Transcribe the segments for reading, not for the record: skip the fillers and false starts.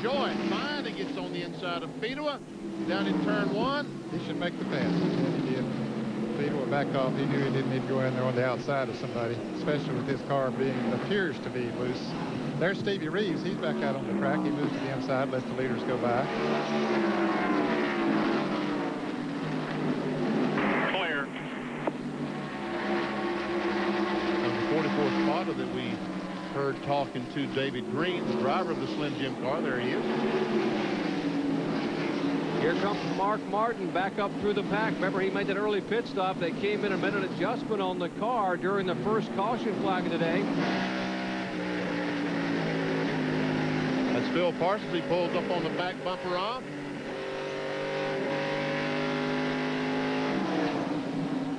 LaJoy finally gets on the inside of Fedua down in turn 1. He should make the pass. And he did. Fedua back off. He knew he didn't need to go in there on the outside of somebody, especially with his car appears to be loose. There's Stevie Reeves. He's back out on the track. He moves to the inside, lets the leaders go by. Clear. On the 44th spotter that we heard talking to David Green, the driver of the Slim Jim car. There he is. Here comes Mark Martin back up through the pack. Remember, he made that early pit stop. They came in and made an adjustment on the car during the first caution flag of the day. That's Phil Parsons. He pulls up on the back bumper off.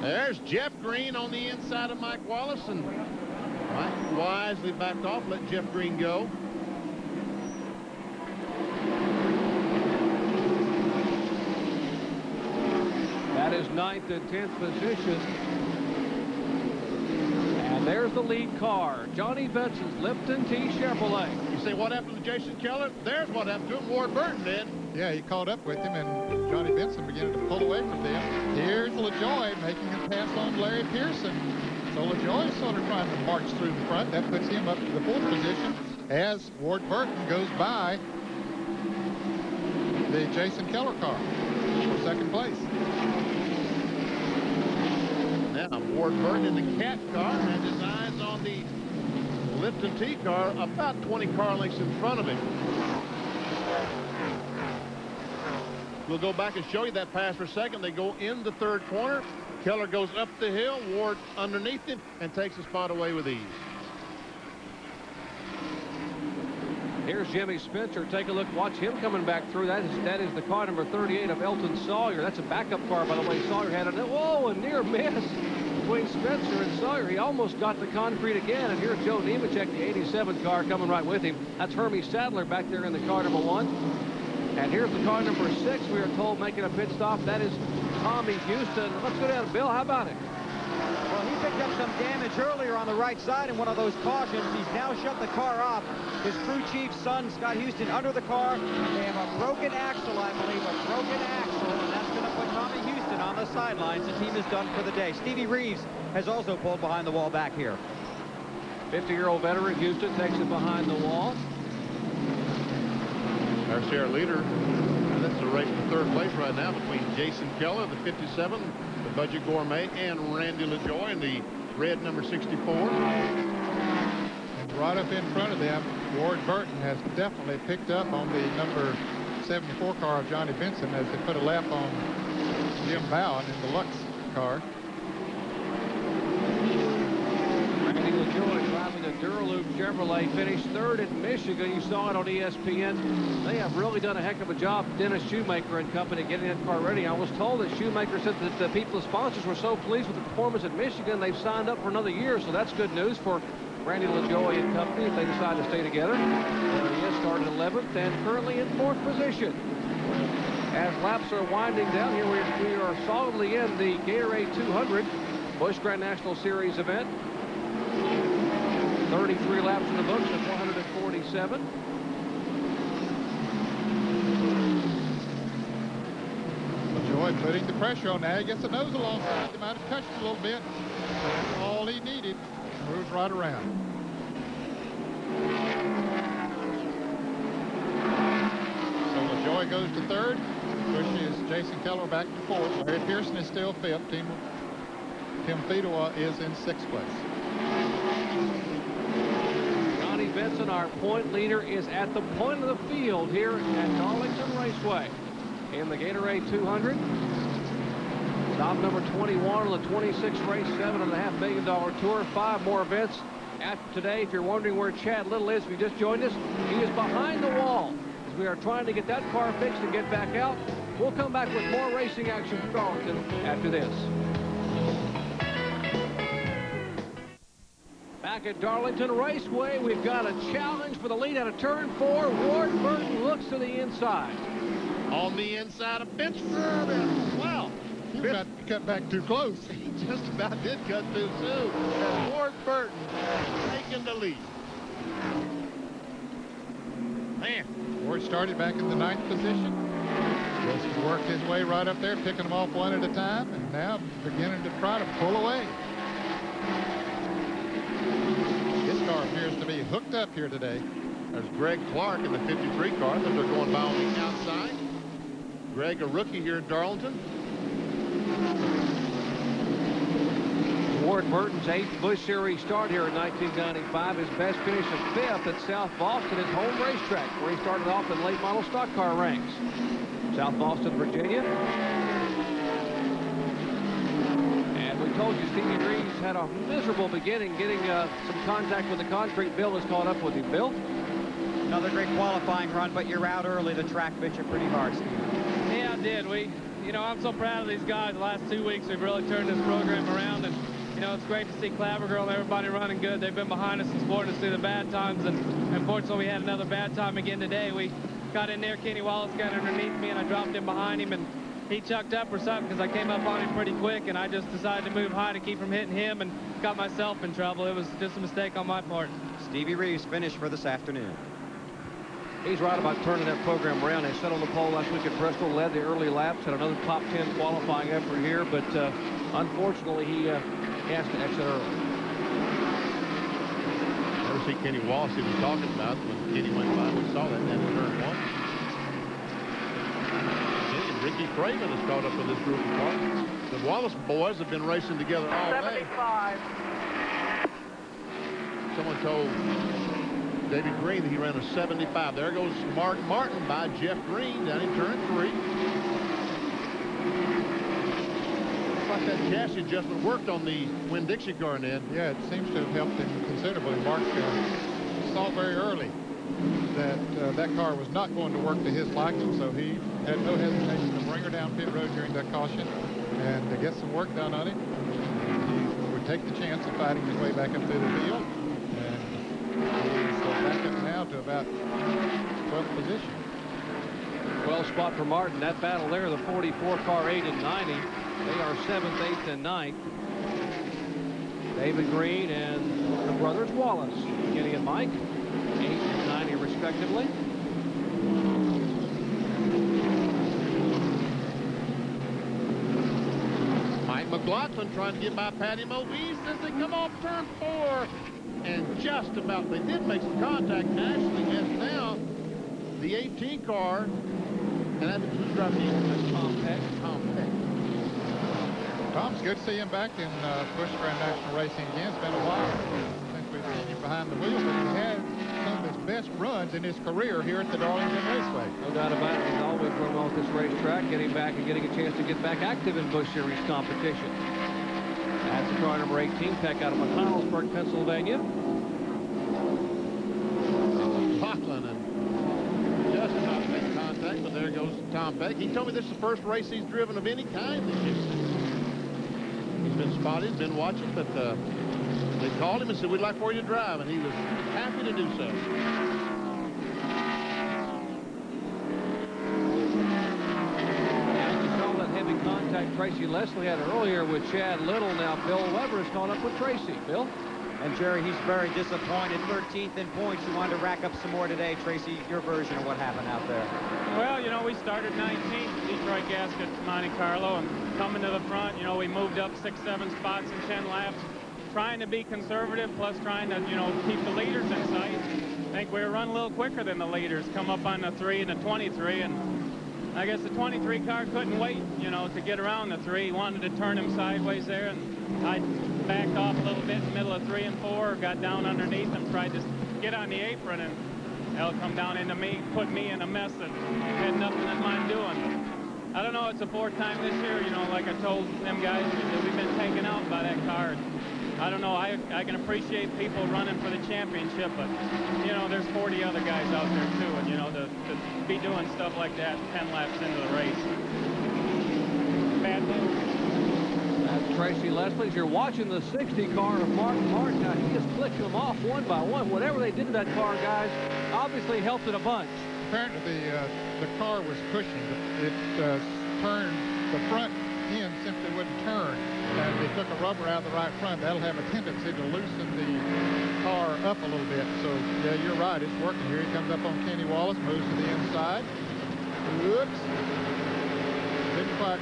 There's Jeff Green on the inside of Mike Wallace, and Mike wisely backed off, let Jeff Green go. That is 9th and 10th position. And there's the lead car, Johnny Benson's Lipton T Chevrolet. You say, what happened to Jason Keller? There's what happened to him. Ward Burton did. Yeah, he caught up with him, and Johnny Benson began to pull away from them. Here's LaJoy making a pass on Larry Pearson. So LaJoy is sort of trying to march through the front. That puts him up to the 4th position as Ward Burton goes by the Jason Keller car for 2nd place. Now Ward Burton in the Cat car has his eyes on the Lipton T car about 20 car lengths in front of him. We'll go back and show you that pass for a second. They go in the 3rd corner. Keller goes up the hill, Ward underneath him, and takes the spot away with ease. Here's Jimmy Spencer. Take a look. Watch him coming back through. That is the car number 38 of Elton Sawyer. That's a backup car, by the way. Sawyer had a a near miss between Spencer and Sawyer. He almost got the concrete again. And here's Joe Nemechek, the 87 car, coming right with him. That's Hermie Sadler back there in the car number 1. And here's the car number 6, we are told, making a pit stop. That is Tommy Houston. Let's go down. Bill, how about it? Well, he picked up some damage earlier on the right side in one of those cautions. He's now shut the car off. His crew chief's son, Scott Houston, under the car. They have a broken axle, I believe, a broken axle, and that's going to put Tommy Houston on the sidelines. The team is done for the day. Stevie Reeves has also pulled behind the wall back here. 50-year-old veteran Houston takes it behind the wall. There's our leader. And that's a race for 3rd place right now between Jason Keller, the 57, the Budget Gourmet, and Randy LaJoy in the red number 64. And right up in front of them, Ward Burton has definitely picked up on the number 74 car of Johnny Benson as they put a lap on Jim Bowen in the Lux car. Randy LaJoy driving the Duraloop Chevrolet, finished 3rd at Michigan. You saw it on ESPN. They have really done a heck of a job, Dennis Shoemaker and company, getting that car ready. I was told that Shoemaker said that the people, the sponsors, were so pleased with the performance at Michigan, they've signed up for another year, so that's good news for Randy LaJoy and company if they decide to stay together. There he is, started 11th and currently in 4th position. As laps are winding down here, we are solidly in the Gatorade 200 Busch Grand National Series event. 33 laps in the books at 147. LaJoy putting the pressure on. Now he gets the nose alongside. They might have touched a little bit. That's all he needed. Moves right around. So LaJoy goes to 3rd. Pushes Jason Keller back to 4th. Larry Pearson is still 5th. Tim Fedua is in 6th place. Johnny Benson, our point leader, is at the point of the field here at Darlington Raceway in the Gatorade 200. Stop number 21 on the 26th race, $7.5 million tour. 5 more events after today. If you're wondering where Chad Little is, if you just joined us, he is behind the wall as we are trying to get that car fixed and get back out. We'll come back with more racing action from Darlington after this. Back at Darlington Raceway, we've got a challenge for the lead out of turn 4. Ward Burton looks to the inside. On the inside of Pittsburgh. Wow. He got cut back too close. He just about did cut through too. And Ward Burton taking the lead. Man, George started back in the 9th position. Wilson worked his way right up there, picking them off one at a time, and now beginning to try to pull away. His car appears to be hooked up here today. There's Greg Clark in the 53 car that they're going by on the outside. Greg, a rookie here at Darlington. Ward Burton's 8th Busch Series start here in 1995. His best finish of 5th at South Boston, his home racetrack, where he started off in late model stock car ranks. South Boston, Virginia. And we told you Stevie Reeves had a miserable beginning, getting some contact with the concrete. Bill has caught up with him. Bill? Another great qualifying run, but you're out early. The track bit you pretty hard, Steve. Yeah, I did. I'm so proud of these guys. The last 2 weeks, we've really turned this program around, and it's great to see Clavergirl and everybody running good. They've been behind us and supporting us through the bad times, and unfortunately, we had another bad time again today. We got in there, Kenny Wallace got underneath me, and I dropped him behind him, and he chucked up or something because I came up on him pretty quick, and I just decided to move high to keep from hitting him and got myself in trouble. It was just a mistake on my part. Stevie Reeves finished for this afternoon. He's right about turning that program around. They set on the pole last week at Bristol, led the early laps, had another top 10 qualifying effort here, but unfortunately he has to exit early. Never see Kenny Wallace he was talking about when Kenny went by. We saw that in turn 1. Kenny and Ricky Craven has caught up with this group of cars. The Wallace boys have been racing together all day. 75. Someone told David Green that he ran a 75. There goes Mark Martin by Jeff Green down in turn 3. Looks like that chassis adjustment worked on the Winn-Dixie car, Ned. Yeah, it seems to have helped him considerably. Mark saw very early that that car was not going to work to his liking, so he had no hesitation to bring her down pit road during that caution and to get some work done on it. He would take the chance of fighting his way back up through the field. He's back up now to about 12th position. 12 spot for Martin. That battle there, the 44 car 8 and 90. They are 7th, 8th, and 9th. David Green and the brothers Wallace, Kenny and Mike, 8 and 90 respectively. Mike McLaughlin trying to get by Patty Movies as they come off turn 4. And just about, they did make some contact. Actually, as now, the 18 car, and that's who's driving the Tom Peck. Tom's good to see him back in Busch Grand National Racing again. It's been a while since we've seen him behind the wheel, but he had some of his best runs in his career here at the Darlington Raceway. No doubt about it. He's always run well at this racetrack, getting back and getting a chance to get back active in Busch Series competition. That's the car number 18, Peck out of McConnellsburg, Pennsylvania. McLaughlin and just about to make contact, but there goes Tom Peck. He told me this is the first race he's driven of any kind this year. He's been spotted, been watching, but they called him and said, we'd like for you to drive, and he was happy to do so. Heavy contact Tracy Leslie had earlier with Chad Little. Now Bill Weber has caught up with Tracy. Bill? And Jerry, he's very disappointed. 13th in points. You wanted to rack up some more today. Tracy, your version of what happened out there. Well, we started 19th, Detroit Gasket, Monte Carlo, and coming to the front, we moved up 6-7 spots in 10 laps, trying to be conservative, plus trying to, keep the leaders in sight. I think we were running a little quicker than the leaders, come up on the 3 and the 23, and I guess the 23 car couldn't wait, to get around the 3. He wanted to turn him sideways there, and I backed off a little bit in the middle of 3 and 4, got down underneath him, tried to get on the apron, and they'll come down into me, put me in a mess that had nothing in mind doing. I don't know, it's the 4th time this year, like I told them guys, that we've been taken out by that car. I don't know, I can appreciate people running for the championship, but, there's 40 other guys out there too, and, to be doing stuff like that 10 laps into the race. Bad move. That's Tracy Leslie. You're watching the 60 car of Martin Martin. Now, he is clicking them off one by one. Whatever they did to that car, guys, obviously helped it a bunch. Apparently, the car was pushing. It turned, the front end simply wouldn't turn. And they took a rubber out of the right front. That'll have a tendency to loosen the car up a little bit. So, yeah, you're right. It's working here. He comes up on Kenny Wallace, moves to the inside. Whoops. Didn't quite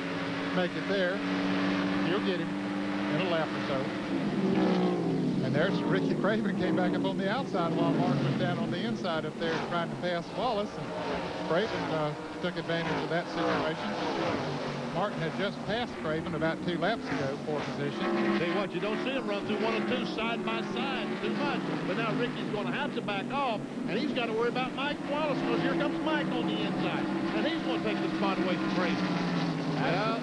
make it there. He'll get him in a lap or so. And there's Ricky Craven came back up on the outside while Martin was down on the inside up there trying to pass Wallace. And Craven took advantage of that situation. Martin had just passed Craven about 2 laps ago for position. Tell you what, you don't see him run through 1 and 2 side by side too much. But now Ricky's going to have to back off, and he's got to worry about Mike Wallace because here comes Mike on the inside. And he's going to take the spot away from Craven. Well,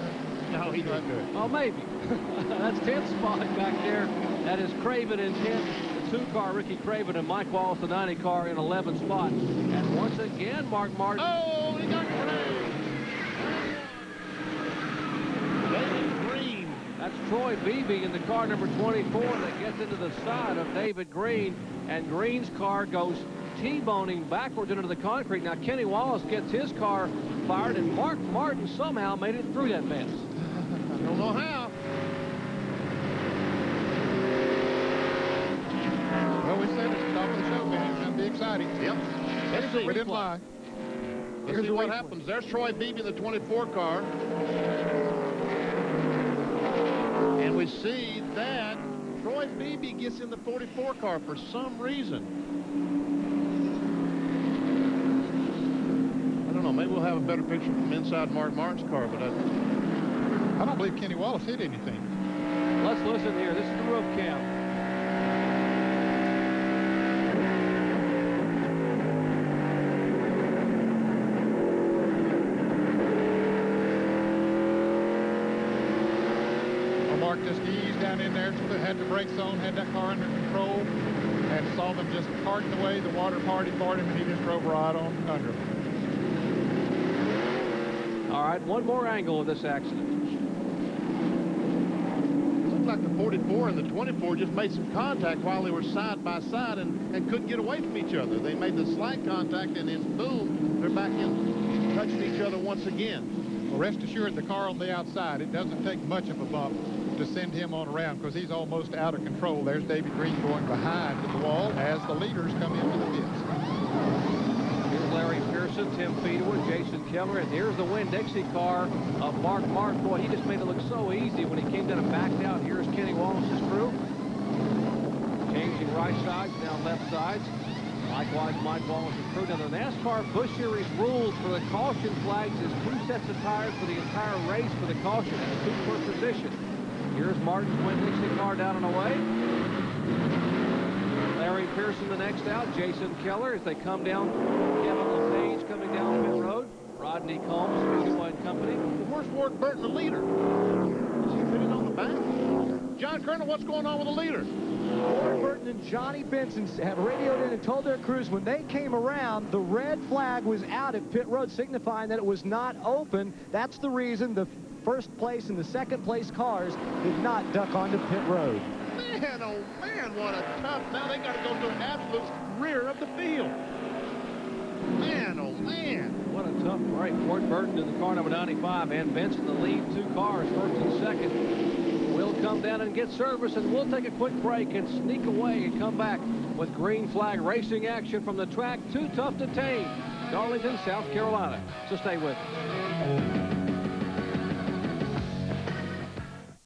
no, he doesn't do it. Oh, maybe. That's 10th spot back there. That is Craven in 10th. The 2-car, Ricky Craven, and Mike Wallace, the 90 car, in 11th spot. And once again, Mark Martin. Oh, he got Craven. David Green. That's Troy Beebe in the car number 24 that gets into the side of David Green. And Green's car goes T-boning backwards into the concrete. Now, Kenny Wallace gets his car fired, and Mark Martin somehow made it through that mess. Don't know how. Well, we said at the top of the show, man, it's going to be exciting. Yep. Let's see. We didn't lie. Let's see what happens. There's Troy Beebe in the 24 car. And we see that Troy Beebe gets in the 44 car for some reason. I don't know. Maybe we'll have a better picture from inside Mark Martin's car, but I don't believe Kenny Wallace hit anything. Let's listen here. This is the roof cam. Mark just eased down in there, had the brakes on, had that car under control, and saw them just carting away. The water party for him, and he just drove right on under them. All right, one more angle of this accident. It looked like the 44 and the 24 just made some contact while they were side by side and couldn't get away from each other. They made the slight contact, and then boom, they're back in touching each other once again. Well, rest assured, the car on the outside, it doesn't take much of a bump to send him on around because he's almost out of control. There's David Green going behind the wall as the leaders come into the pits. Here's Larry Pearson, Tim Feederwood, Jason Keller, and here's the Winn-Dixie car of Mark Martin. Boy, he just made it look so easy when he came down and backed out. Here's Kenny Wallace's crew. Changing right sides, now left sides. Likewise, Mike Wallace's crew. Now, the NASCAR Busch Series rules for the caution flags is 2 sets of tires for the entire race for the caution and 2 per position. Here's Martin's Winn-Dixie car down and away. Larry Pearson the next out. Jason Keller as they come down. Kevin LePage coming down pit road. Rodney Combs, Visual and Company. Where's Ward Burton, the leader? Is he sitting on the back? John Colonel, what's going on with the leader? Ward Burton and Johnny Benson have radioed in and told their crews when they came around, the red flag was out at pit road, signifying that it was not open. That's the reason the first place and the second place cars did not duck onto pit road. Man, oh man, what a tough. Now they got to go to an absolute rear of the field. Man, oh man. What a tough break. Ward Burton in the car number 95 and Benson the lead 2 cars, first and second. We'll come down and get service, and we'll take a quick break and sneak away and come back with green flag racing action from the track Too Tough to Tame, Darlington, South Carolina. So stay with us.